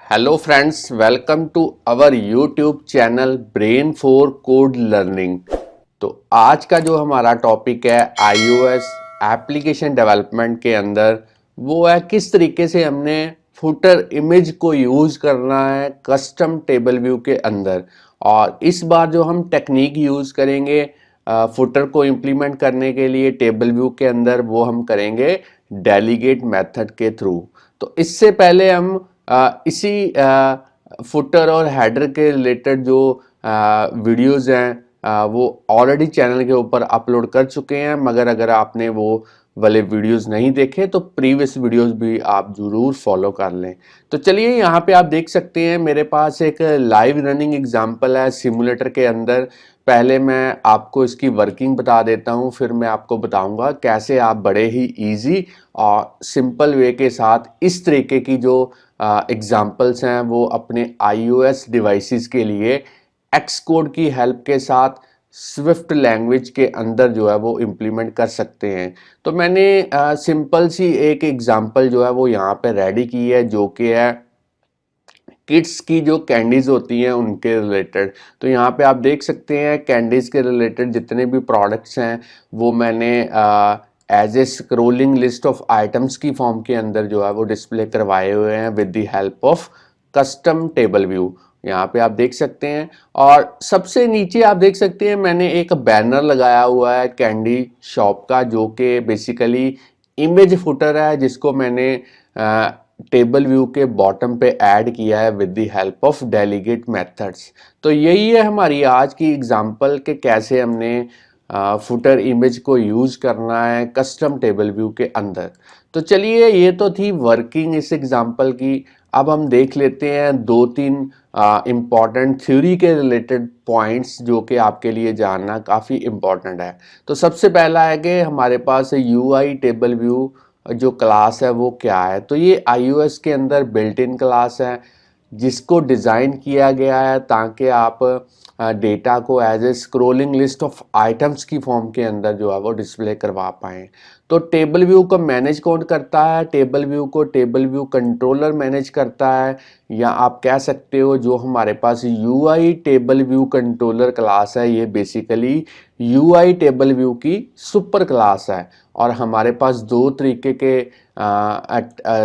Hello friends, welcome to our YouTube channel brain for code learning. तो आज का जो हमारा टॉपिक है iOS एप्लीकेशन डेवलपमेंट के अंदर वो है किस तरीके से हमने फुटर इमेज को यूज़ करना है कस्टम टेबल व्यू के अंदर। और इस बार जो हम टेक्निक यूज़ करेंगे फुटर को इम्प्लीमेंट करने के लिए टेबल व्यू के अंदर वो हम करेंगे डेलीगेट मेथड के थ्रू। तो इससे पहले हम इसी फुटर और हेडर के रिलेटेड जो वीडियोज़ हैं वो ऑलरेडी चैनल के ऊपर अपलोड कर चुके हैं, मगर अगर आपने वो वाले वीडियोस नहीं देखे तो प्रीवियस वीडियोस भी आप ज़रूर फॉलो कर लें। तो चलिए, यहाँ पे आप देख सकते हैं मेरे पास एक लाइव रनिंग एग्जांपल है सिमुलेटर के अंदर। पहले मैं आपको इसकी वर्किंग बता देता हूँ, फिर मैं आपको बताऊंगा कैसे आप बड़े ही इजी और सिंपल वे के साथ इस तरीके की जो एग्जाम्पल्स हैं वो अपने iOS डिवाइसेस के लिए एक्स कोड की हेल्प के साथ स्विफ्ट लैंग्वेज के अंदर जो है वो इम्प्लीमेंट कर सकते हैं। तो मैंने सिंपल सी एक एग्जांपल जो है वो यहाँ पे रेडी की है, जो कि है किड्स की जो कैंडीज होती हैं उनके रिलेटेड। तो यहाँ पे आप देख सकते हैं कैंडीज के रिलेटेड जितने भी प्रोडक्ट्स हैं वो मैंने as a scrolling list of items की फॉर्म के अंदर जो है वो डिस्प्ले करवाए हुए हैं with the help of custom table view. यहाँ पे आप देख सकते हैं, और सबसे नीचे आप देख सकते हैं मैंने एक बैनर लगाया हुआ है कैंडी शॉप का, जो कि बेसिकली इमेज फुटर है जिसको मैंने टेबल व्यू के बॉटम पे ऐड किया है with the help of delegate methods. तो यही है हमारी आज की एग्जांपल कि कैसे हमने फुटर इमेज को यूज़ करना है कस्टम टेबल व्यू के अंदर। तो चलिए, ये तो थी वर्किंग इस एग्जांपल की। अब हम देख लेते हैं दो तीन इम्पॉर्टेंट थ्योरी के रिलेटेड पॉइंट्स जो कि आपके लिए जानना काफ़ी इम्पॉर्टेंट है। तो सबसे पहला है कि हमारे पास UI टेबल व्यू जो क्लास है वो क्या है। तो ये iOS के अंदर बिल्ट इन क्लास है जिसको डिज़ाइन किया गया है ताकि आप डेटा को as a scrolling list of items की फॉर्म के अंदर जो है वो डिस्प्ले करवा पाएँ। तो टेबल व्यू को मैनेज कौन करता है? टेबल व्यू को टेबल व्यू कंट्रोलर मैनेज करता है, या आप कह सकते हो जो हमारे पास UI table view controller class है ये बेसिकली UI टेबल व्यू की सुपर क्लास है। और हमारे पास दो तरीके के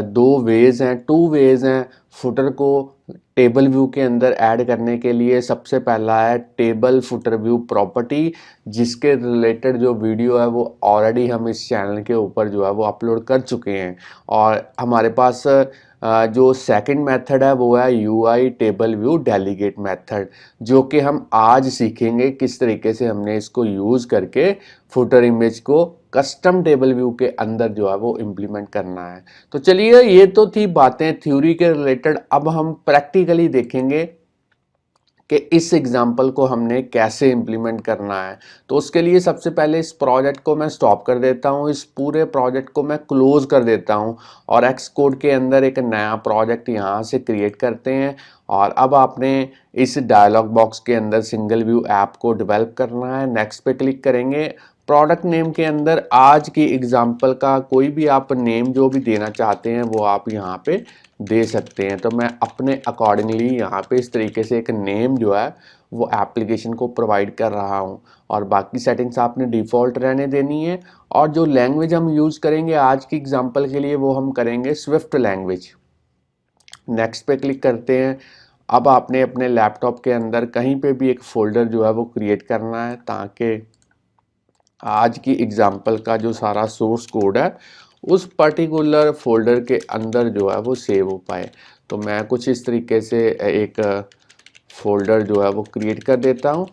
दो वेज हैं, टू वेज हैं फुटर को टेबल व्यू के अंदर ऐड करने के लिए। सबसे पहला है टेबल फुटर व्यू प्रॉपर्टी, जिसके रिलेटेड जो वीडियो है वो ऑलरेडी हम इस चैनल के ऊपर जो है वो अपलोड कर चुके हैं। और हमारे पास जो सेकंड मेथड है वो है UI table view delegate method, जो कि हम आज सीखेंगे किस तरीके से हमने इसको यूज़ करके फुटर इमेज को कस्टम टेबल व्यू के अंदर जो है वो इम्प्लीमेंट करना है। तो चलिए, ये तो थी बातें थ्योरी के रिलेटेड। अब हम प्रैक्टिकली देखेंगे कि इस एग्जाम्पल को हमने कैसे इम्प्लीमेंट करना है। तो उसके लिए सबसे पहले इस प्रोजेक्ट को मैं स्टॉप कर देता हूँ, इस पूरे प्रोजेक्ट को मैं क्लोज कर देता हूँ और एक्स कोड के अंदर एक नया प्रोजेक्ट यहाँ से क्रिएट करते हैं। और अब आपने इस डायलॉग बॉक्स के अंदर सिंगल व्यू ऐप को डेवलप करना है। नेक्स्ट पे क्लिक करेंगे। प्रोडक्ट नेम के अंदर आज की एग्जाम्पल का कोई भी आप नेम जो भी देना चाहते हैं वो आप यहाँ पे दे सकते हैं। तो मैं अपने अकॉर्डिंगली यहाँ पे इस तरीके से एक नेम जो है वो एप्लीकेशन को प्रोवाइड कर रहा हूँ, और बाकी सेटिंग्स आपने डिफ़ॉल्ट रहने देनी है। और जो लैंग्वेज हम यूज़ करेंगे आज की एग्जांपल के लिए वो हम करेंगे स्विफ्ट लैंग्वेज। नेक्स्ट पे क्लिक करते हैं। अब आपने अपने लैपटॉप के अंदर कहीं पे भी एक फ़ोल्डर जो है वो क्रिएट करना है ताकि आज की एग्जांपल का जो सारा सोर्स कोड है उस पर्टिकुलर फोल्डर के अंदर जो है वो सेव हो पाए। तो मैं कुछ इस तरीके से एक फोल्डर जो है वो क्रिएट कर देता हूँ,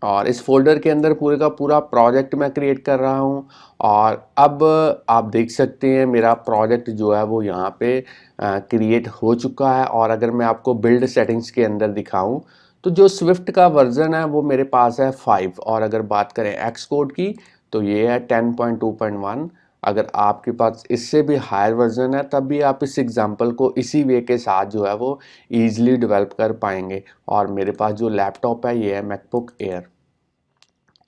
और इस फोल्डर के अंदर पूरे का पूरा प्रोजेक्ट मैं क्रिएट कर रहा हूँ। और अब आप देख सकते हैं मेरा प्रोजेक्ट जो है वो यहाँ पे क्रिएट हो चुका है। और अगर मैं आपको बिल्ड सेटिंग्स के अंदर दिखाऊं तो जो स्विफ्ट का वर्जन है वो मेरे पास है 5, और अगर बात करें एक्स कोड की तो ये है 10.2.1। अगर आपके पास इससे भी हायर वर्जन है तब भी आप इस एग्जांपल को इसी वे के साथ जो है वो ईजिली डेवलप कर पाएंगे। और मेरे पास जो लैपटॉप है ये है मैकबुक एयर।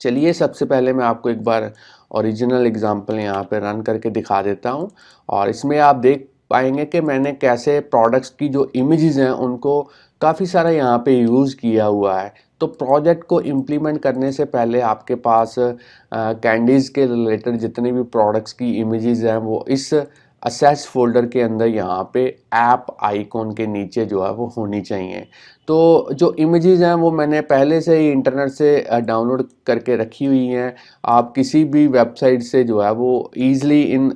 चलिए, सबसे पहले मैं आपको एक बार ओरिजिनल एग्जांपल यहाँ पे रन करके दिखा देता हूँ। और इसमें आप देख पाएंगे कि मैंने कैसे प्रोडक्ट्स की जो इमेजेस हैं उनको काफ़ी सारा यहाँ पे यूज़ किया हुआ है। तो प्रोजेक्ट को इम्प्लीमेंट करने से पहले आपके पास कैंडीज़ के रिलेटेड जितने भी प्रोडक्ट्स की इमेजेस हैं वो इस असेट्स फोल्डर के अंदर यहाँ पे ऐप आइकॉन के नीचे जो है वो होनी चाहिए। तो जो इमेजेस हैं वो मैंने पहले से ही इंटरनेट से डाउनलोड करके रखी हुई हैं। आप किसी भी वेबसाइट से जो है वो ईज़िली इन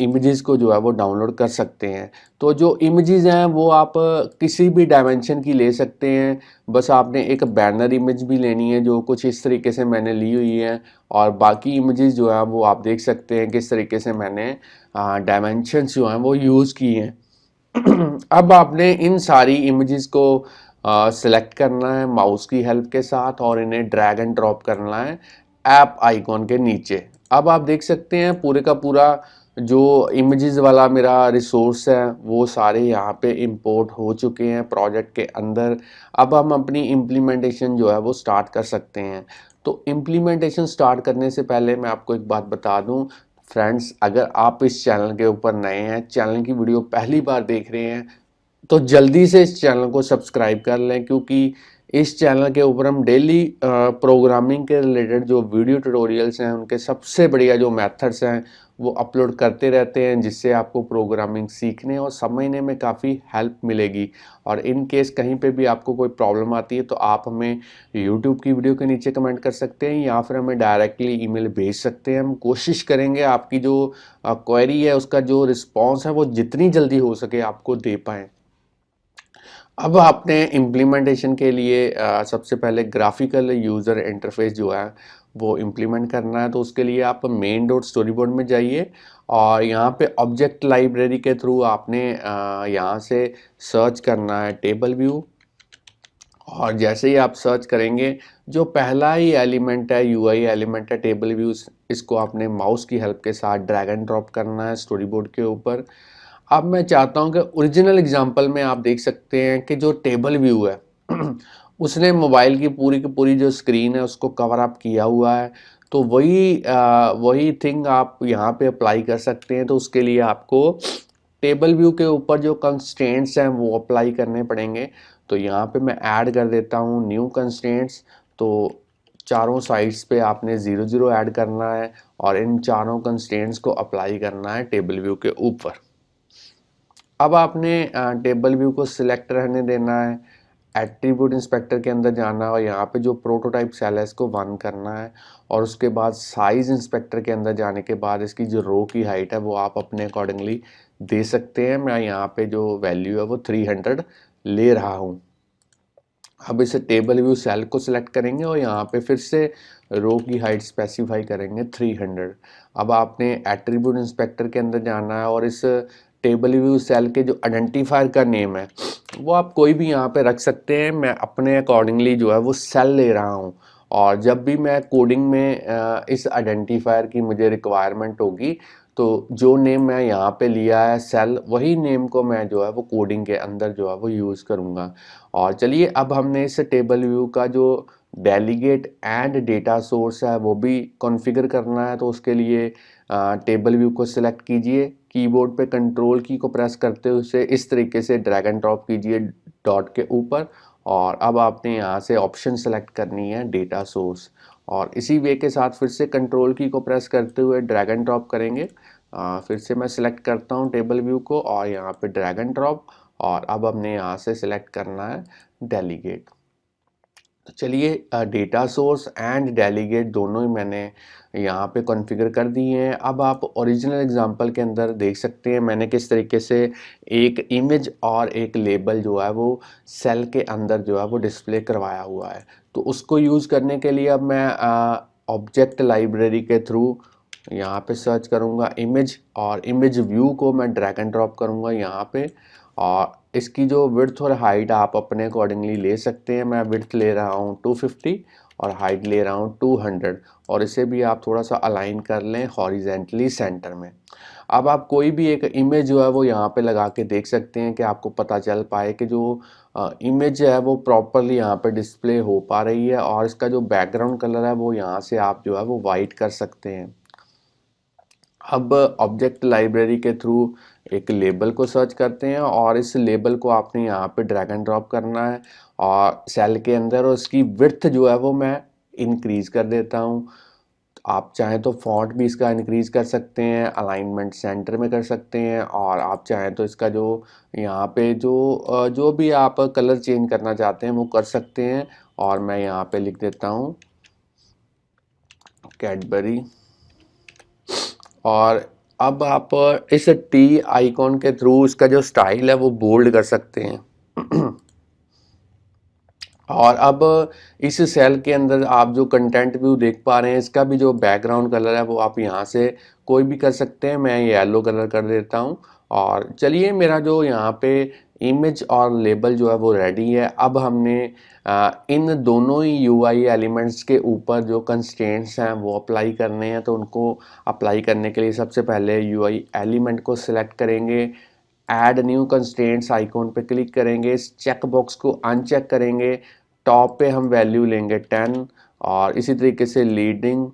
इमेजेस को जो है वो डाउनलोड कर सकते हैं। तो जो इमेजेस हैं वो आप किसी भी डायमेंशन की ले सकते हैं। बस आपने एक बैनर इमेज भी लेनी है जो कुछ इस तरीके से मैंने ली हुई है, और बाकी इमेजेस जो है वो आप देख सकते हैं किस तरीके से मैंने डायमेंशंस जो हैं वो यूज़ की हैं। अब आपने इन सारी इमेजेस को सिलेक्ट करना है माउस की हेल्प के साथ और इन्हें ड्रैग एंड ड्रॉप करना है ऐप आइकॉन के नीचे। अब आप देख सकते हैं पूरे का पूरा जो इमेजेस वाला मेरा रिसोर्स है वो सारे यहाँ पे इंपोर्ट हो चुके हैं प्रोजेक्ट के अंदर। अब हम अपनी इम्प्लीमेंटेशन जो है वो स्टार्ट कर सकते हैं। तो इम्प्लीमेंटेशन स्टार्ट करने से पहले मैं आपको एक बात बता दूं फ्रेंड्स, अगर आप इस चैनल के ऊपर नए हैं, चैनल की वीडियो पहली बार देख रहे हैं, तो जल्दी से इस चैनल को सब्सक्राइब कर लें, क्योंकि इस चैनल के ऊपर हम डेली प्रोग्रामिंग के रिलेटेड जो वीडियो ट्यूटोरियल्स हैं उनके सबसे बढ़िया जो मेथड्स हैं वो अपलोड करते रहते हैं, जिससे आपको प्रोग्रामिंग सीखने और समझने में काफ़ी हेल्प मिलेगी। और इन केस कहीं पे भी आपको कोई प्रॉब्लम आती है तो आप हमें यूट्यूब की वीडियो के नीचे कमेंट कर सकते हैं या फिर हमें डायरेक्टली ईमेल भेज सकते हैं। हम कोशिश करेंगे आपकी जो क्वेरी है उसका जो रिस्पॉन्स है वो जितनी जल्दी हो सके आपको दे पाएँ। अब आपने इम्प्लीमेंटेशन के लिए सबसे पहले ग्राफिकल यूज़र इंटरफेस जो है वो इम्प्लीमेंट करना है। तो उसके लिए आप मेन डॉट स्टोरी बोर्ड में जाइए और यहाँ पे ऑब्जेक्ट लाइब्रेरी के थ्रू आपने यहाँ से सर्च करना है टेबल व्यू। और जैसे ही आप सर्च करेंगे जो पहला ही एलिमेंट है यूआई एलिमेंट है टेबल व्यूज, इसको आपने माउस की हेल्प के साथ ड्रैग एंड ड्रॉप करना है स्टोरी बोर्ड के ऊपर। अब मैं चाहता हूं कि ओरिजिनल एग्जांपल में आप देख सकते हैं कि जो टेबल व्यू है उसने मोबाइल की पूरी जो स्क्रीन है उसको कवर अप किया हुआ है। तो वही थिंग आप यहाँ पे अप्लाई कर सकते हैं। तो उसके लिए आपको टेबल व्यू के ऊपर जो कंस्ट्रेंट्स हैं वो अप्लाई करने पड़ेंगे। तो यहाँ पे मैं ऐड कर देता हूँ न्यू कंस्ट्रेंट्स। तो चारों साइड्स पे आपने 0 0 ऐड करना है और इन चारों कंस्ट्रेंट्स को अप्लाई करना है टेबल व्यू के ऊपर। अब आपने टेबल व्यू को सिलेक्ट रहने देना है, एट्रीब्यूट इंस्पेक्टर के अंदर जाना है और यहाँ पे जो प्रोटोटाइप सेल है इसको 1 करना है। और उसके बाद साइज इंस्पेक्टर के अंदर जाने के बाद इसकी जो रो की हाइट है वो आप अपने अकॉर्डिंगली दे सकते हैं। मैं यहाँ पे जो वैल्यू है वो 300 ले रहा हूँ। अब इसे टेबल व्यू सेल को सिलेक्ट करेंगे और यहाँ पे फिर से रो की हाइट स्पेसिफाई करेंगे 300। अब आपने एट्रीब्यूट इंस्पेक्टर के अंदर जाना है और इस टेबल व्यू सेल के जो आइडेंटिफायर का नेम है वो आप कोई भी यहाँ पे रख सकते हैं। मैं अपने अकॉर्डिंगली जो है वो सेल ले रहा हूँ, और जब भी मैं कोडिंग में इस आइडेंटिफायर की मुझे रिक्वायरमेंट होगी तो जो नेम मैं यहाँ पे लिया है सेल, वही नेम को मैं जो है वो कोडिंग के अंदर जो है वो यूज़ करूँगा। और चलिए अब हमने इस टेबल व्यू का जो डेलीगेट एंड डेटा सोर्स है वो भी कॉन्फ़िगर करना है। तो उसके लिए टेबल व्यू को सिलेक्ट कीजिए, कीबोर्ड पे कंट्रोल की को प्रेस करते हुए उसे इस तरीके से ड्रैग एंड ड्रॉप कीजिए डॉट के ऊपर। और अब आपने यहाँ से ऑप्शन सेलेक्ट करनी है डेटा सोर्स, और इसी वे के साथ फिर से कंट्रोल की को प्रेस करते हुए ड्रैग एंड ड्रॉप करेंगे। फिर से मैं सिलेक्ट करता हूँ टेबल व्यू को और यहाँ पे ड्रैग एंड ड्रॉप, और अब हमने यहाँ से सिलेक्ट करना है डेलीगेट। तो चलिए डेटा सोर्स एंड डेलीगेट दोनों ही मैंने यहाँ पे कॉन्फ़िगर कर दिए हैं। अब आप ओरिजिनल एग्जांपल के अंदर देख सकते हैं मैंने किस तरीके से एक इमेज और एक लेबल जो है वो सेल के अंदर जो है वो डिस्प्ले करवाया हुआ है। तो उसको यूज़ करने के लिए अब मैं ऑब्जेक्ट लाइब्रेरी के थ्रू यहाँ पे सर्च करूँगा इमेज, और इमेज व्यू को मैं ड्रैग एंड ड्रॉप करूँगा यहाँ पे। और इसकी जो विड्थ और हाइट आप अपने अकॉर्डिंगली ले सकते हैं। मैं विड्थ ले रहा हूँ 250 और हाइट ले रहा हूँ 200, और इसे भी आप थोड़ा सा अलाइन कर लें हॉरिजेंटली सेंटर में। अब आप कोई भी एक इमेज जो है वो यहाँ पे लगा के देख सकते हैं कि आपको पता चल पाए कि जो इमेज है वो प्रॉपरली यहाँ पे डिस्प्ले हो पा रही है, और इसका जो बैकग्राउंड कलर है वो यहाँ से आप जो है वो वाइट कर सकते हैं। अब ऑब्जेक्ट लाइब्रेरी के थ्रू एक लेबल को सर्च करते हैं और इस लेबल को आपने यहाँ पे ड्रैग एंड ड्रॉप करना है और सेल के अंदर, और उसकी विड्थ जो है वो मैं इंक्रीज कर देता हूँ। आप चाहें तो फॉन्ट भी इसका इंक्रीज कर सकते हैं, अलाइनमेंट सेंटर में कर सकते हैं, और आप चाहें तो इसका जो यहाँ पे जो भी आप कलर चेंज करना चाहते हैं वो कर सकते हैं। और मैं यहाँ पे लिख देता हूँ कैडबरी। और अब आप इस टी आइकॉन के थ्रू इसका जो स्टाइल है वो बोल्ड कर सकते हैं। और अब इस सेल के अंदर आप जो कंटेंट व्यू देख पा रहे हैं, इसका भी जो बैकग्राउंड कलर है वो आप यहाँ से कोई भी कर सकते हैं। मैं येलो कलर कर देता हूँ। और चलिए, मेरा जो यहाँ पे इमेज और लेबल जो है वो रेडी है। अब हमने इन दोनों ही यूआई एलिमेंट्स के ऊपर जो कंस्ट्रेंट्स हैं वो अप्लाई करने हैं। तो उनको अप्लाई करने के लिए सबसे पहले यूआई एलिमेंट को सिलेक्ट करेंगे, ऐड न्यू कंस्ट्रेंट्स आइकॉन पे क्लिक करेंगे, इस चेक बॉक्स को अनचेक करेंगे, टॉप पे हम वैल्यू लेंगे 10। और इसी तरीके से लीडिंग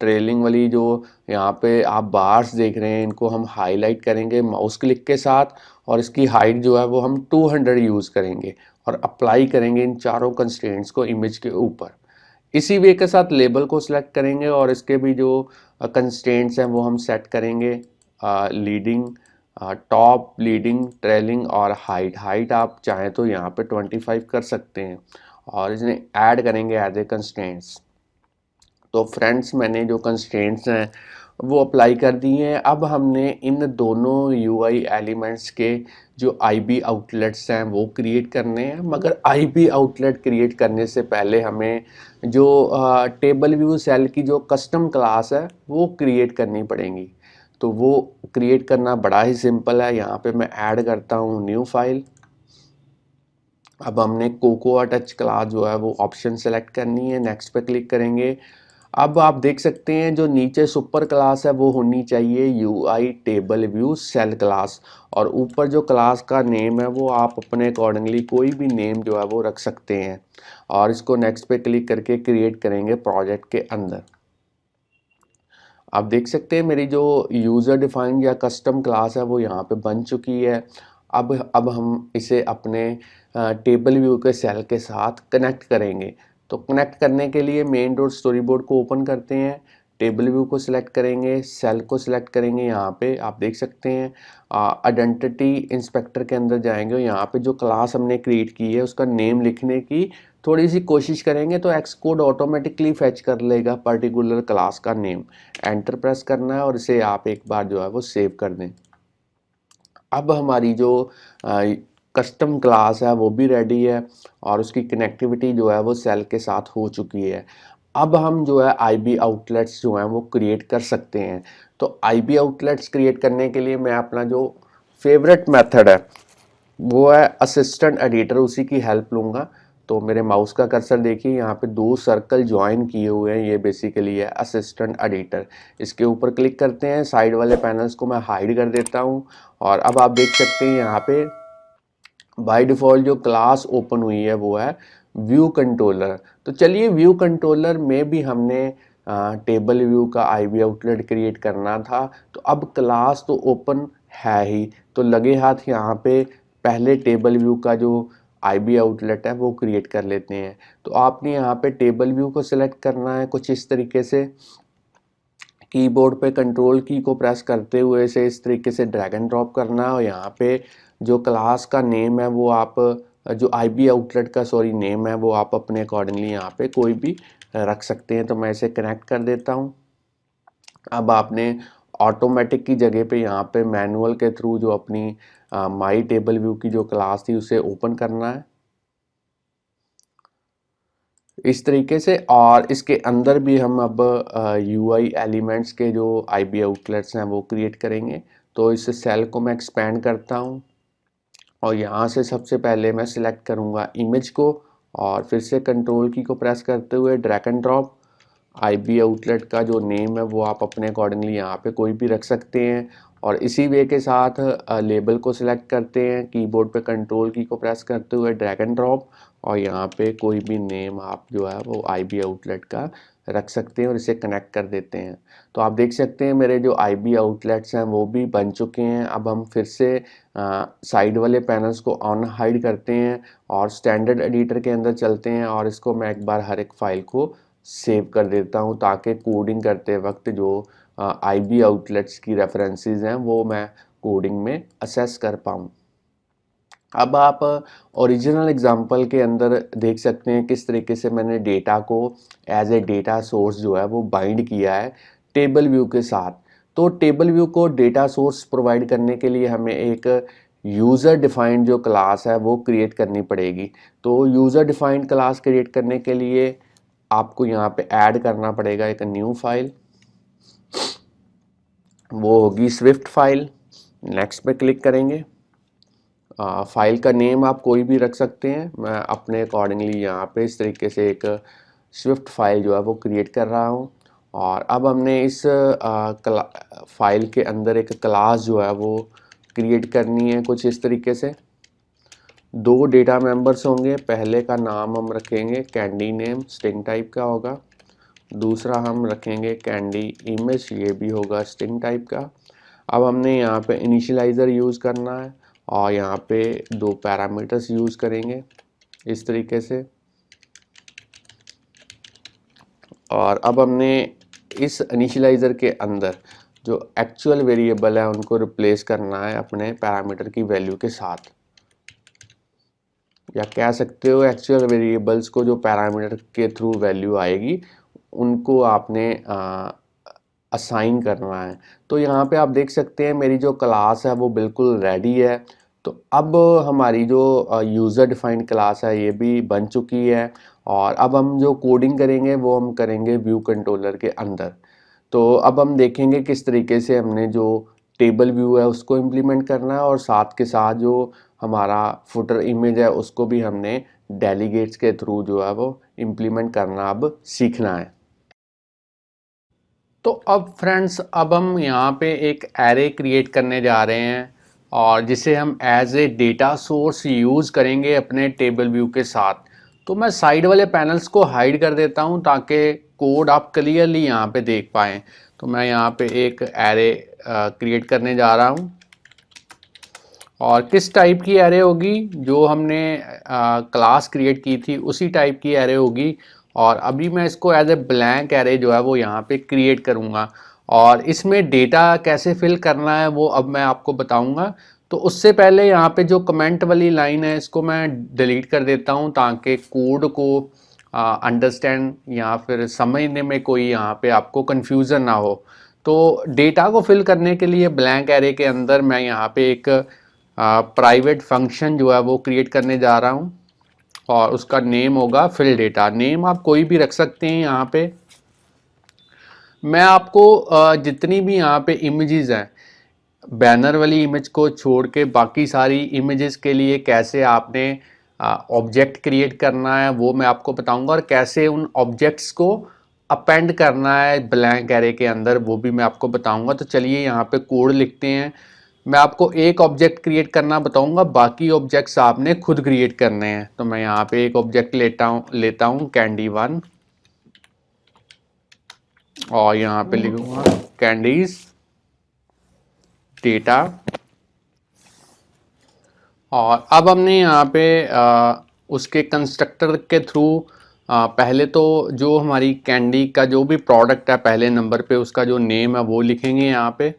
ट्रेलिंग वाली जो यहाँ पे आप बार्स देख रहे हैं, इनको हम हाईलाइट करेंगे माउस क्लिक के साथ, और इसकी हाइट जो है वो हम 200 यूज़ करेंगे और अप्लाई करेंगे इन चारों कंस्ट्रेंट्स को इमेज के ऊपर। इसी वे के साथ लेबल को सिलेक्ट करेंगे और इसके भी जो कंस्ट्रेंट्स हैं वो हम सेट करेंगे, लीडिंग, टॉप, लीडिंग, ट्रेलिंग और हाइट आप चाहें तो यहाँ पे 25 कर सकते हैं और इन्हें ऐड करेंगे एज ए कंस्ट्रेंट्स। तो फ्रेंड्स, मैंने जो कंस्ट्रेंट्स हैं वो अप्लाई कर दिए हैं। अब हमने इन दोनों यूआई एलिमेंट्स के जो आईबी आउटलेट्स हैं वो क्रिएट करने हैं, मगर आईबी आउटलेट क्रिएट करने से पहले हमें जो टेबल व्यू सेल की जो कस्टम क्लास है वो क्रिएट करनी पड़ेगी। तो वो क्रिएट करना बड़ा ही सिंपल है। यहाँ पे मैं ऐड करता हूँ न्यू फाइल। अब हमने कोकोआ टच क्लास जो है वो ऑप्शन सेलेक्ट करनी है, नेक्स्ट पे क्लिक करेंगे। अब आप देख सकते हैं जो नीचे सुपर क्लास है वो होनी चाहिए UI table view cell class, और ऊपर जो क्लास का नेम है वो आप अपने अकॉर्डिंगली कोई भी नेम जो है वो रख सकते हैं। और इसको नेक्स्ट पे क्लिक करके क्रिएट करेंगे प्रोजेक्ट के अंदर। आप देख सकते हैं मेरी जो यूज़र डिफाइंड या कस्टम क्लास है वो यहाँ पे बन चुकी है। अब हम इसे अपने टेबल व्यू के सेल के साथ कनेक्ट करेंगे। तो कनेक्ट करने के लिए मेन डॉट स्टोरी बोर्ड को ओपन करते हैं, टेबल व्यू को सिलेक्ट करेंगे, सेल को सिलेक्ट करेंगे। यहाँ पे आप देख सकते हैं आइडेंटिटी इंस्पेक्टर के अंदर जाएंगे, यहाँ पे जो क्लास हमने क्रिएट की है उसका नेम लिखने की थोड़ी सी कोशिश करेंगे तो एक्स कोड ऑटोमेटिकली फेच कर लेगा पर्टिकुलर क्लास का नेम। एंटर प्रेस करना है और इसे आप एक बार जो है वो सेव कर दें। अब हमारी जो कस्टम क्लास है वो भी रेडी है और उसकी कनेक्टिविटी जो है वो सेल के साथ हो चुकी है। अब हम जो है आईबी आउटलेट्स जो हैं वो क्रिएट कर सकते हैं। तो आईबी आउटलेट्स क्रिएट करने के लिए मैं अपना जो फेवरेट मेथड है वो है असिस्टेंट एडिटर, उसी की हेल्प लूँगा। तो मेरे माउस का कर्सर देखिए, यहाँ पे दो सर्कल ज्वाइन किए हुए हैं, ये बेसिकली है असिस्टेंट एडिटर। इसके ऊपर क्लिक करते हैं, साइड वाले पैनल्स को मैं हाइड कर देता हूँ और अब आप देख सकते हैं यहाँ पे बाय डिफ़ॉल्ट जो क्लास ओपन हुई है वो है व्यू कंट्रोलर। तो चलिए, व्यू कंट्रोलर में भी हमने टेबल व्यू का आईबी आउटलेट क्रिएट करना था, तो अब क्लास तो ओपन है ही, तो लगे हाथ यहाँ पे पहले टेबल व्यू का जो आईबी आउटलेट है वो क्रिएट कर लेते हैं। तो आपने यहाँ पे टेबल व्यू को सिलेक्ट करना है कुछ इस तरीके से, कीबोर्ड पे कंट्रोल की को प्रेस करते हुए इसे इस तरीके से ड्रैग एंड ड्रॉप करना है और यहाँ पे जो क्लास का नेम है वो आप जो आईबी आउटलेट का नेम है वो आप अपने अकॉर्डिंगली यहाँ पे कोई भी रख सकते हैं। तो मैं इसे कनेक्ट कर देता हूँ। अब आपने ऑटोमेटिक की जगह पे यहाँ पे मैनुअल के थ्रू जो अपनी माई टेबल व्यू की जो क्लास थी उसे ओपन करना है इस तरीके से। और इसके अंदर भी हम अब यूआई एलिमेंट्स के जो आईबी आउटलेट्स हैं वो क्रिएट करेंगे। तो इस सेल को मैं एक्सपेंड करता हूँ और यहाँ से सबसे पहले मैं सिलेक्ट करूँगा इमेज को और फिर से कंट्रोल की को प्रेस करते हुए drag and drop. IB outlet का जो नेम है वो आप अपने अकॉर्डिंगली यहाँ पे कोई भी रख सकते हैं और इसी वे के साथ लेबल को सिलेक्ट करते हैं, कीबोर्ड पे कंट्रोल की को प्रेस करते हुए ड्रैग एंड ड्रॉप और यहाँ पे कोई भी नेम आप जो है वो आईबी आउटलेट का रख सकते हैं और इसे कनेक्ट कर देते हैं। तो आप देख सकते हैं मेरे जो आईबी आउटलेट्स हैं वो भी बन चुके हैं। अब हम फिर से साइड वाले पैनल्स को ऑन हाइड करते हैं और स्टैंडर्ड एडिटर के अंदर चलते हैं और इसको मैं एक बार हर एक फाइल को सेव कर देता हूं ताकि कोडिंग करते वक्त जो आईबी आउटलेट्स की रेफरेंसेस हैं वो मैं कोडिंग में असेस कर पाऊँ। अब आप ओरिजिनल एग्जांपल के अंदर देख सकते हैं किस तरीके से मैंने डेटा को एज ए डेटा सोर्स जो है वो बाइंड किया है टेबल व्यू के साथ। तो टेबल व्यू को डेटा सोर्स प्रोवाइड करने के लिए हमें एक यूज़र डिफाइंड जो क्लास है वो क्रिएट करनी पड़ेगी। तो यूज़र डिफाइंड क्लास क्रिएट करने के लिए आपको यहाँ पे ऐड करना पड़ेगा एक न्यू फाइल, वो होगी स्विफ्ट फाइल। नेक्स्ट पे क्लिक करेंगे। फाइल का नेम आप कोई भी रख सकते हैं, मैं अपने अकॉर्डिंगली यहाँ पे इस तरीके से एक स्विफ्ट फाइल जो है वो क्रिएट कर रहा हूँ। और अब हमने इस फाइल के अंदर एक क्लास जो है वो क्रिएट करनी है कुछ इस तरीके से। दो डेटा मेंबर्स होंगे, पहले का नाम हम रखेंगे कैंडी नेम, स्ट्रिंग टाइप का होगा। दूसरा हम रखेंगे कैंडी इमेज, ये भी होगा स्ट्रिंग टाइप का। अब हमने यहाँ पे इनिशियलाइज़र यूज़ करना है और यहाँ पे दो पैरामीटर्स यूज़ करेंगे इस तरीके से। और अब हमने इस इनिशियलाइज़र के अंदर जो एक्चुअल वेरिएबल है उनको रिप्लेस करना है अपने पैरामीटर की वैल्यू के साथ, या कह सकते हो एक्चुअल वेरिएबल्स को जो पैरामीटर के थ्रू वैल्यू आएगी उनको आपने असाइन करना है। तो यहाँ पे आप देख सकते हैं मेरी जो क्लास है वो बिल्कुल रेडी है। तो अब हमारी जो यूज़र डिफाइंड क्लास है ये भी बन चुकी है और अब हम जो कोडिंग करेंगे वो हम करेंगे व्यू कंट्रोलर के अंदर। तो अब हम देखेंगे किस तरीके से हमने जो टेबल व्यू है उसको इम्प्लीमेंट करना है और साथ के साथ जो हमारा फुटर इमेज है उसको भी हमने डेलीगेट्स के थ्रू जो है वो इम्प्लीमेंट करना अब सीखना है। तो अब फ्रेंड्स अब हम यहाँ पे एक एरे क्रिएट करने जा रहे हैं और जिसे हम as a data source use करेंगे अपने टेबल व्यू के साथ। तो मैं साइड वाले पैनल्स को हाइड कर देता हूँ ताकि कोड आप क्लियरली यहाँ पे देख पाएँ। तो मैं यहाँ पे एक एरे क्रिएट करने जा रहा हूँ और किस टाइप की एरे होगी, जो हमने क्लास क्रिएट की थी उसी टाइप की एरे होगी। और अभी मैं इसको एज ए ब्लैंक एरे जो है वो यहाँ पे क्रिएट करूँगा और इसमें डेटा कैसे फिल करना है वो अब मैं आपको बताऊँगा। तो उससे पहले यहाँ पे जो कमेंट वाली लाइन है इसको मैं डिलीट कर देता हूँ ताकि कोड को अंडरस्टैंड या फिर समझने में कोई यहाँ पे आपको कन्फ्यूज़न ना हो। तो डेटा को फिल करने के लिए ब्लैंक एरे के अंदर मैं यहाँ पे एक प्राइवेट फंक्शन जो है वो क्रिएट करने जा रहा हूँ और उसका नेम होगा फिल डेटा। नेम आप कोई भी रख सकते हैं। यहाँ पे मैं आपको जितनी भी यहाँ पे इमेजेस हैं, बैनर वाली इमेज को छोड़ के बाकी सारी इमेजेस के लिए कैसे आपने ऑब्जेक्ट क्रिएट करना है वो मैं आपको बताऊंगा और कैसे उन ऑब्जेक्ट्स को अपेंड करना है ब्लैंक एरे के अंदर वो भी मैं आपको बताऊंगा। तो चलिए यहाँ पे कोड लिखते हैं। मैं आपको एक ऑब्जेक्ट क्रिएट करना बताऊंगा, बाकी ऑब्जेक्ट्स आपने खुद क्रिएट करने हैं। तो मैं यहाँ पे एक ऑब्जेक्ट लेता हूँ कैंडी 1 और यहाँ पे लिखूंगा कैंडीज डेटा। और अब हमने यहाँ पे उसके कंस्ट्रक्टर के थ्रू पहले तो जो हमारी कैंडी का जो भी प्रोडक्ट है पहले नंबर पे उसका जो नेम है वो लिखेंगे यहाँ पे।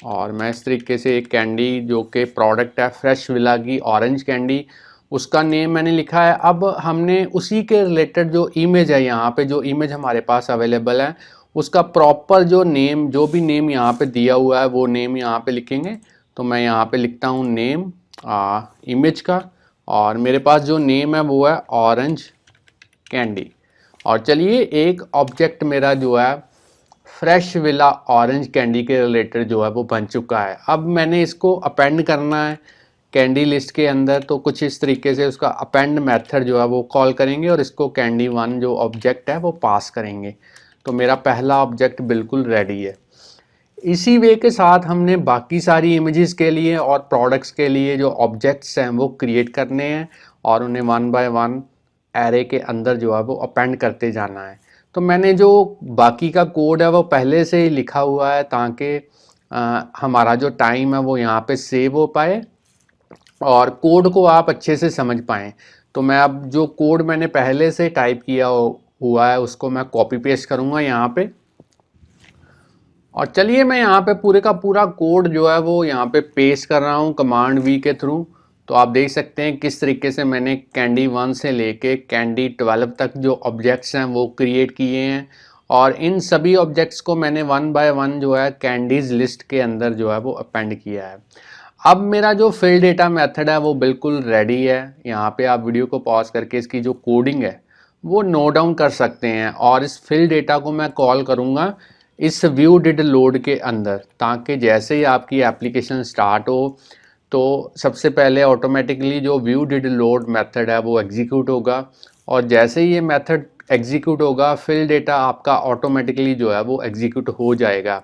और मैं इस तरीके से एक कैंडी जो कि प्रोडक्ट है फ्रेश विला की ऑरेंज कैंडी, उसका नेम मैंने लिखा है। अब हमने उसी के रिलेटेड जो इमेज है यहाँ पे, जो इमेज हमारे पास अवेलेबल है उसका प्रॉपर जो नेम, जो भी नेम यहाँ पे दिया हुआ है वो नेम यहाँ पे लिखेंगे। तो मैं यहाँ पे लिखता हूँ नेम इमेज का और मेरे पास जो नेम है वो है ऑरेंज कैंडी। और चलिए एक ऑब्जेक्ट मेरा जो है फ्रेश विला ऑरेंज कैंडी के रिलेटेड जो है वो बन चुका है। अब मैंने इसको अपेंड करना है कैंडी लिस्ट के अंदर। तो कुछ इस तरीके से उसका अपेंड मेथड जो है वो कॉल करेंगे और इसको कैंडी 1 जो ऑब्जेक्ट है वो पास करेंगे। तो मेरा पहला ऑब्जेक्ट बिल्कुल रेडी है। इसी वे के साथ हमने बाकी सारी इमेजेस के लिए और प्रोडक्ट्स के लिए जो ऑब्जेक्ट्स हैं वो क्रिएट करने हैं और उन्हें 1 बाय 1 एरे के अंदर जो है वो अपेंड करते जाना है। तो मैंने जो बाकी का कोड है वो पहले से ही लिखा हुआ है ताकि हमारा जो टाइम है वो यहाँ पे सेव हो पाए और कोड को आप अच्छे से समझ पाएँ। तो मैं अब जो कोड मैंने पहले से टाइप किया हुआ है उसको मैं कॉपी पेस्ट करूँगा यहाँ पे। और चलिए मैं यहाँ पे पूरे का पूरा कोड जो है वो यहाँ पे पेस्ट कर रहा हूँ कमांड वी के थ्रू। तो आप देख सकते हैं किस तरीके से मैंने कैंडी 1 से लेके कैंडी 12 तक जो ऑब्जेक्ट्स हैं वो क्रिएट किए हैं और इन सभी ऑब्जेक्ट्स को मैंने 1 बाय 1 जो है कैंडीज लिस्ट के अंदर जो है वो अपेंड किया है। अब मेरा जो फिल डेटा मेथड है वो बिल्कुल रेडी है। यहाँ पे आप वीडियो को पॉज करके इसकी जो कोडिंग है वो नोट डाउन कर सकते हैं और इस फिल डेटा को मैं कॉल करूँगा इस व्यू डिड लोड के अंदर, ताकि जैसे ही आपकी एप्लीकेशन स्टार्ट हो तो सबसे पहले ऑटोमेटिकली जो व्यू डिड लोड मेथड है वो एग्जीक्यूट होगा और जैसे ही ये मेथड एग्जीक्यूट होगा फिल डेटा आपका ऑटोमेटिकली जो है वो एग्जीक्यूट हो जाएगा,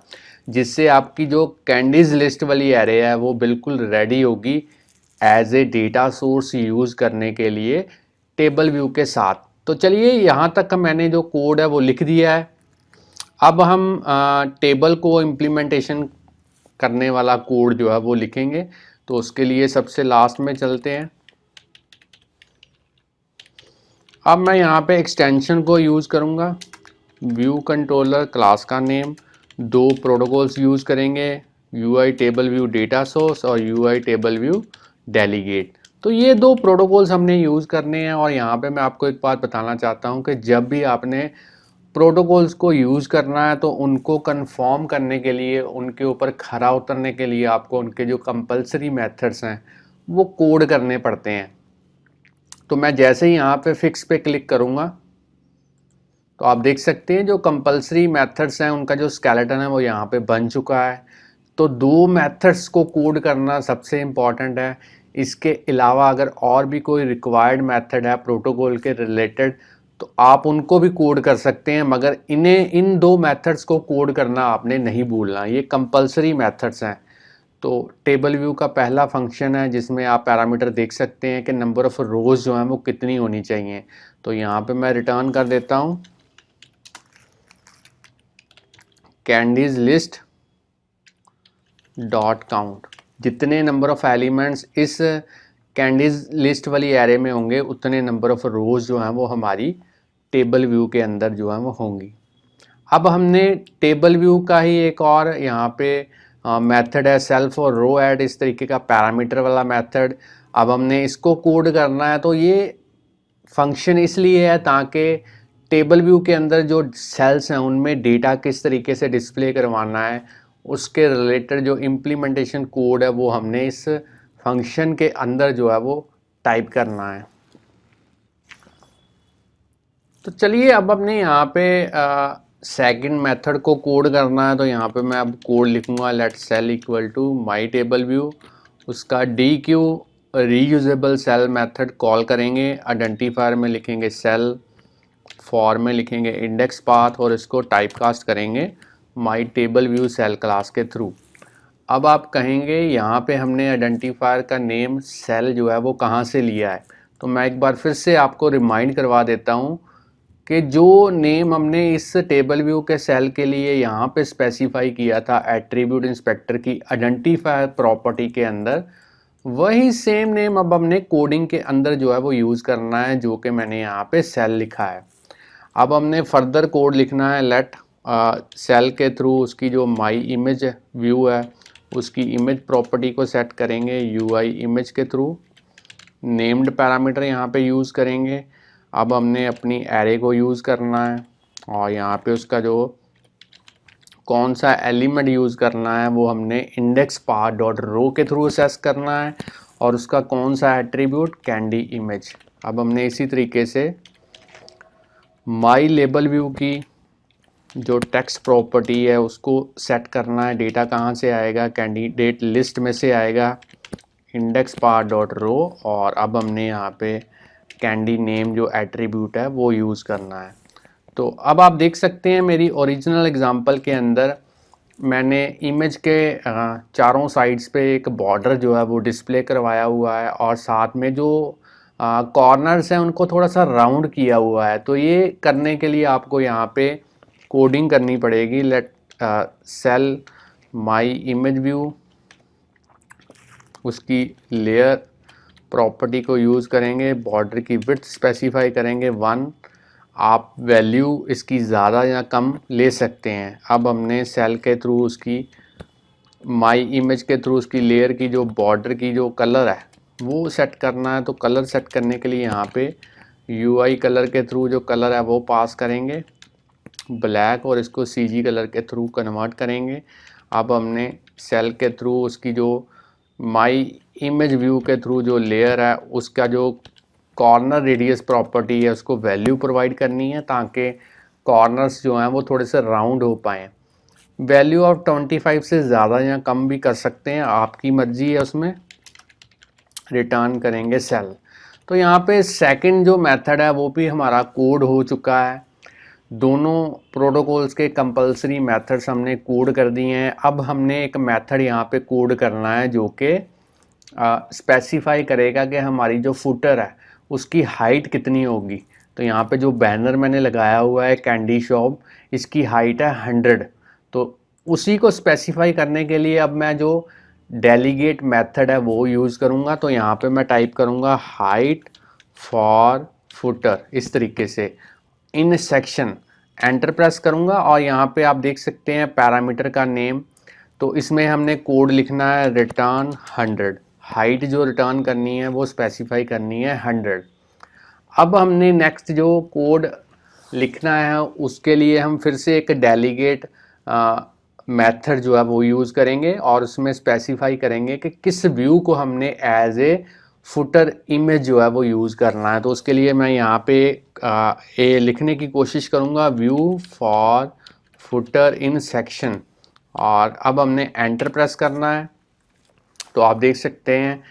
जिससे आपकी जो कैंडीज लिस्ट वाली एरे है वो बिल्कुल रेडी होगी as a data source use करने के लिए टेबल व्यू के साथ। तो चलिए यहाँ तक का मैंने जो कोड है वो लिख दिया है। अब हम टेबल को इम्प्लीमेंटेशन करने वाला कोड जो है वो लिखेंगे। तो उसके लिए सबसे लास्ट में चलते हैं। अब मैं यहाँ पे एक्सटेंशन को यूज़ करूँगा, व्यू कंट्रोलर क्लास का नेम, दो प्रोटोकॉल्स यूज़ करेंगे, UI table view data source और UI टेबल व्यू डेलीगेट। तो ये दो प्रोटोकॉल्स हमने यूज़ करने हैं और यहाँ पे मैं आपको एक बात बताना चाहता हूँ कि जब भी आपने प्रोटोकॉल्स को यूज़ करना है तो उनको कंफर्म करने के लिए, उनके ऊपर खरा उतरने के लिए आपको उनके जो कंपलसरी मेथड्स हैं वो कोड करने पड़ते हैं। तो मैं जैसे ही यहाँ पे फिक्स पे क्लिक करूँगा तो आप देख सकते हैं जो कंपलसरी मेथड्स हैं उनका जो स्केलेटन है वो यहाँ पे बन चुका है। तो दो मेथड्स को कोड करना सबसे इम्पॉर्टेंट है। इसके अलावा अगर और भी कोई रिक्वायर्ड मेथड है प्रोटोकॉल के रिलेटेड तो आप उनको भी कोड कर सकते हैं, मगर इन दो मेथड्स को कोड करना आपने नहीं भूलना, ये कंपलसरी मेथड्स हैं। तो टेबल व्यू का पहला फंक्शन है जिसमें आप पैरामीटर देख सकते हैं कि नंबर ऑफ रोज़ जो हैं वो कितनी होनी चाहिए। तो यहाँ पे मैं रिटर्न कर देता हूँ कैंडीज लिस्ट डॉट काउंट। जितने नंबर ऑफ एलिमेंट्स इस कैंडीज लिस्ट वाली एरे में होंगे उतने नंबर ऑफ रोज़ जो हैं वो हमारी टेबल व्यू के अंदर जो है वो होंगी। अब हमने टेबल व्यू का ही एक और यहाँ पे मेथड है सेल्फ और रो ऐड, इस तरीके का पैरामीटर वाला मेथड। अब हमने इसको कोड करना है। तो ये फंक्शन इसलिए है ताकि टेबल व्यू के अंदर जो सेल्स हैं उनमें डेटा किस तरीके से डिस्प्ले करवाना है उसके रिलेटेड जो इम्प्लीमेंटेशन कोड है वो हमने इस फंक्शन के अंदर जो है वो टाइप करना है। तो चलिए अब अपने यहाँ पे सेकंड मेथड को कोड करना है। तो यहाँ पे मैं अब कोड लिखूँगा let cell equal to my table view, उसका DQ reusable cell method call करेंगे, आइडेंटिफायर में लिखेंगे सेल, फॉर में लिखेंगे इंडेक्स पाथ और इसको टाइप कास्ट करेंगे my table view cell class के थ्रू। अब आप कहेंगे यहाँ पे हमने आइडेंटिफायर का नेम सेल जो है वो कहाँ से लिया है। तो मैं एक बार फिर से आपको रिमाइंड करवा देता हूँ कि जो नेम हमने इस टेबल व्यू के सेल के लिए यहाँ पे स्पेसिफाई किया था एट्रीब्यूट इंस्पेक्टर की आइडेंटिफायर प्रॉपर्टी के अंदर, वही सेम नेम अब हमने कोडिंग के अंदर जो है वो यूज़ करना है, जो कि मैंने यहाँ पे सेल लिखा है। अब हमने फर्दर कोड लिखना है लेट सेल के थ्रू उसकी जो माई इमेज व्यू है उसकी इमेज प्रॉपर्टी को सेट करेंगे UI इमेज के थ्रू, नेम्ड पैरामीटर यहाँ पे यूज़ करेंगे। अब हमने अपनी एरे को यूज़ करना है और यहाँ पे उसका जो कौन सा एलिमेंट यूज़ करना है वो हमने इंडेक्स पाथ डॉट रो के थ्रू असेस करना है और उसका कौन सा एट्रीब्यूट कैंडी इमेज। अब हमने इसी तरीके से माई लेबल व्यू की जो टेक्स्ट प्रॉपर्टी है उसको सेट करना है, डेटा कहाँ से आएगा, कैंडिडेट लिस्ट में से आएगा, इंडेक्स पाथ डॉट रो। और अब हमने यहाँ पे कैंडी नेम जो एट्रीब्यूट है वो यूज़ करना है। तो अब आप देख सकते हैं मेरी ओरिजिनल एग्जांपल के अंदर मैंने इमेज के चारों साइड्स पे एक बॉर्डर जो है वो डिस्प्ले करवाया हुआ है और साथ में जो कॉर्नर्स हैं उनको थोड़ा सा राउंड किया हुआ है। तो ये करने के लिए आपको यहाँ पे कोडिंग करनी पड़ेगी। Let cell my image view, उसकी लेयर प्रॉपर्टी को यूज़ करेंगे, बॉर्डर की विड्थ स्पेसिफाई करेंगे 1। आप वैल्यू इसकी ज़्यादा या कम ले सकते हैं। अब हमने सेल के थ्रू उसकी माई इमेज के थ्रू उसकी लेयर की जो बॉर्डर की जो कलर है वो सेट करना है। तो कलर सेट करने के लिए यहाँ पे UI कलर के थ्रू जो कलर है वो पास करेंगे ब्लैक, और इसको CG कलर के थ्रू कन्वर्ट करेंगे। अब हमने सेल के थ्रू उसकी जो माई इमेज व्यू के थ्रू जो लेयर है उसका जो कॉर्नर रेडियस प्रॉपर्टी है उसको वैल्यू प्रोवाइड करनी है ताकि कॉर्नर्स जो हैं वो थोड़े से राउंड हो पाएँ। वैल्यू आप 25 से ज़्यादा या कम भी कर सकते हैं, आपकी मर्जी है उसमें। रिटर्न करेंगे सेल। तो यहाँ पे सेकंड जो मेथड है वो भी हमारा कोड हो चुका है। दोनों प्रोटोकॉल्स के कंपलसरी मेथड्स हमने कोड कर दिए हैं। अब हमने एक मेथड यहाँ पे कोड करना है जो कि स्पेसिफाई करेगा कि हमारी जो फुटर है उसकी हाइट कितनी होगी। तो यहाँ पे जो बैनर मैंने लगाया हुआ है कैंडी शॉप, इसकी हाइट है 100। तो उसी को स्पेसिफाई करने के लिए अब मैं जो डेलीगेट मेथड है वो यूज़ करूँगा। तो यहाँ पे मैं टाइप करूँगा हाइट फॉर फुटर, इस तरीके से इन सेक्शन, एंटर प्रेस करूँगा और यहाँ पे आप देख सकते हैं पैरामीटर का नेम। तो इसमें हमने कोड लिखना है रिटर्न 100। हाइट जो रिटर्न करनी है वो स्पेसिफाई करनी है 100। अब हमने नेक्स्ट जो कोड लिखना है उसके लिए हम फिर से एक डेलीगेट मेथड जो है वो यूज़ करेंगे और उसमें स्पेसिफाई करेंगे कि किस व्यू को हमने एज ए फुटर इमेज जो है वो यूज़ करना है। तो उसके लिए मैं यहाँ पे ए लिखने की कोशिश करूँगा, view for footer in section, और अब हमने एंटर प्रेस करना है। तो आप देख सकते हैं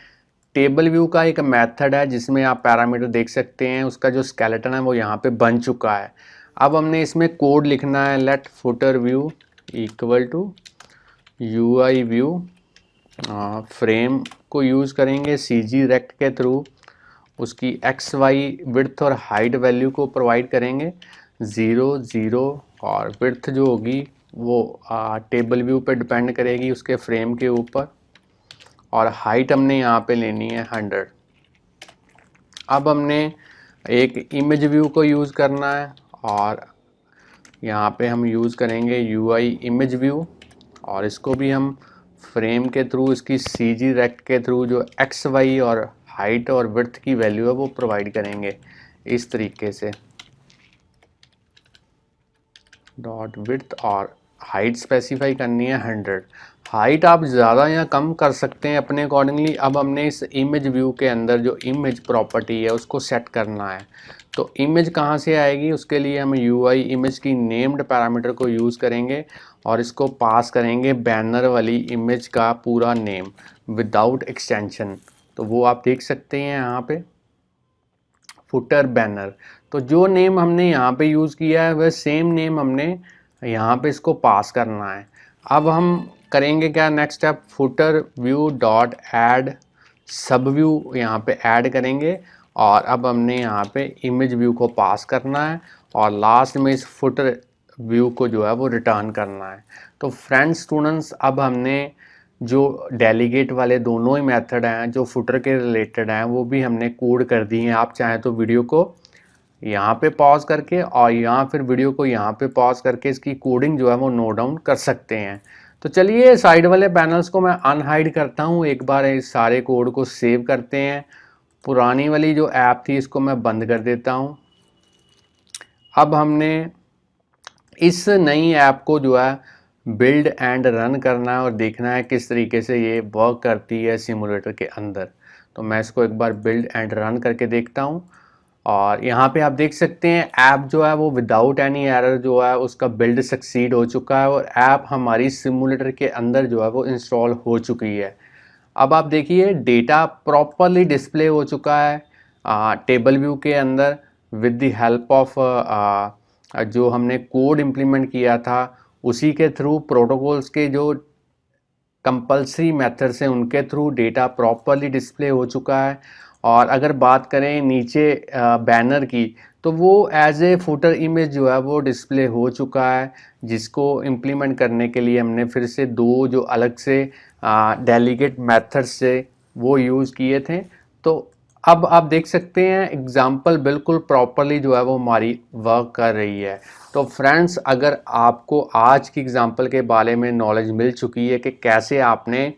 टेबल व्यू का एक मेथड है जिसमें आप पैरामीटर देख सकते हैं, उसका जो स्केलेटन है वो यहाँ पे बन चुका है। अब हमने इसमें कोड लिखना है, let footer view equal to UI view, frame को यूज़ करेंगे CG रेक्ट के थ्रू, उसकी XY विड्थ और हाइट वैल्यू को प्रोवाइड करेंगे 0 0, और विड्थ जो होगी वो टेबल व्यू पे डिपेंड करेगी उसके फ्रेम के ऊपर, और हाइट हमने यहाँ पे लेनी है 100। अब हमने एक इमेज व्यू को यूज़ करना है और यहाँ पे हम यूज़ करेंगे UI इमेज व्यू, और इसको भी हम फ्रेम के थ्रू इसकी CG रेक्ट के थ्रू जो XY और हाइट और विड्थ की वैल्यू है वो प्रोवाइड करेंगे इस तरीके से। डॉट विड्थ और हाइट स्पेसिफाई करनी है 100। हाइट आप ज़्यादा या कम कर सकते हैं अपने अकॉर्डिंगली। अब हमने इस इमेज व्यू के अंदर जो इमेज प्रॉपर्टी है उसको सेट करना है। तो इमेज कहाँ से आएगी, उसके लिए हम UI इमेज की नेम्ड पैरामीटर को यूज़ करेंगे और इसको पास करेंगे बैनर वाली इमेज का पूरा नेम विदाउट एक्सटेंशन। तो वो आप देख सकते हैं यहाँ पे फुटर बैनर। तो जो नेम हमने यहाँ पे यूज़ किया है वह सेम नेम हमने यहाँ पे इसको पास करना है। अब हम करेंगे क्या, next step footer view dot add सब व्यू यहाँ पे ऐड करेंगे, और अब हमने यहाँ पे इमेज व्यू को पास करना है और लास्ट में इस फुटर व्यू को जो है वो रिटर्न करना है। तो फ्रेंड्स स्टूडेंट्स, अब हमने जो डेलीगेट वाले दोनों ही मेथड हैं जो फुटर के रिलेटेड हैं वो भी हमने कोड कर दिए हैं। आप चाहें तो वीडियो को यहाँ पे पॉज करके और यहाँ फिर वीडियो को यहाँ पे पॉज करके इसकी कोडिंग जो है वो नोट डाउन कर सकते हैं। तो चलिए साइड वाले पैनल्स को मैं अनहाइड करता हूँ, एक बार इस सारे कोड को सेव करते हैं। पुरानी वाली जो ऐप थी इसको मैं बंद कर देता हूँ। अब हमने इस नई ऐप को जो है बिल्ड एंड रन करना है और देखना है किस तरीके से ये वर्क करती है सिमुलेटर के अंदर। तो मैं इसको एक बार बिल्ड एंड रन करके देखता हूँ और यहाँ पे आप देख सकते हैं ऐप जो है वो विदाउट एनी एरर जो है उसका बिल्ड सक्सीड हो चुका है और ऐप हमारी सिमुलेटर के अंदर जो है वो इंस्टॉल हो चुकी है। अब आप देखिए डेटा प्रॉपरली डिस्प्ले हो चुका है टेबल व्यू के अंदर विद द हेल्प ऑफ जो हमने कोड इम्प्लीमेंट किया था उसी के थ्रू, प्रोटोकॉल्स के जो कंपलसरी मेथड्स हैं उनके थ्रू डेटा प्रॉपरली डिस्प्ले हो चुका है। और अगर बात करें नीचे बैनर की, तो वो एज ए फुटर इमेज जो है वो डिस्प्ले हो चुका है, जिसको इम्प्लीमेंट करने के लिए हमने फिर से दो जो अलग से डेलीगेट मेथड्स से वो यूज़ किए थे। तो अब आप देख सकते हैं एग्जाम्पल बिल्कुल प्रॉपरली जो है वो हमारी वर्क कर रही है। तो फ्रेंड्स, अगर आपको आज की एग्जाम्पल के बारे में नॉलेज मिल चुकी है कि कैसे आपने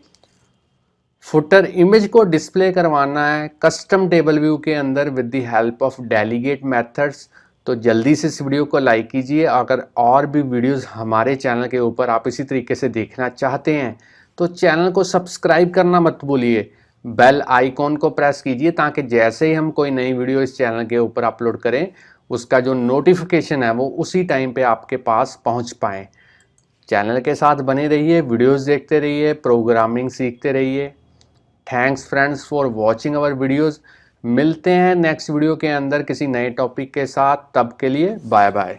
फुटर इमेज को डिस्प्ले करवाना है कस्टम टेबल व्यू के अंदर with the help of delegate methods, तो जल्दी से इस वीडियो को लाइक कीजिए। अगर और भी वीडियोस हमारे चैनल के ऊपर आप इसी तरीके से देखना चाहते हैं तो चैनल को सब्सक्राइब करना मत भूलिए, बेल आइकॉन को प्रेस कीजिए ताकि जैसे ही हम कोई नई वीडियो इस चैनल के ऊपर अपलोड करें उसका जो नोटिफिकेशन है वो उसी टाइम पे आपके पास पहुंच पाए। चैनल के साथ बने रहिए, वीडियोस देखते रहिए, प्रोग्रामिंग सीखते रहिए। Thanks friends for watching our videos. मिलते हैं नेक्स्ट वीडियो के अंदर किसी नए टॉपिक के साथ, तब के लिए बाय बाय।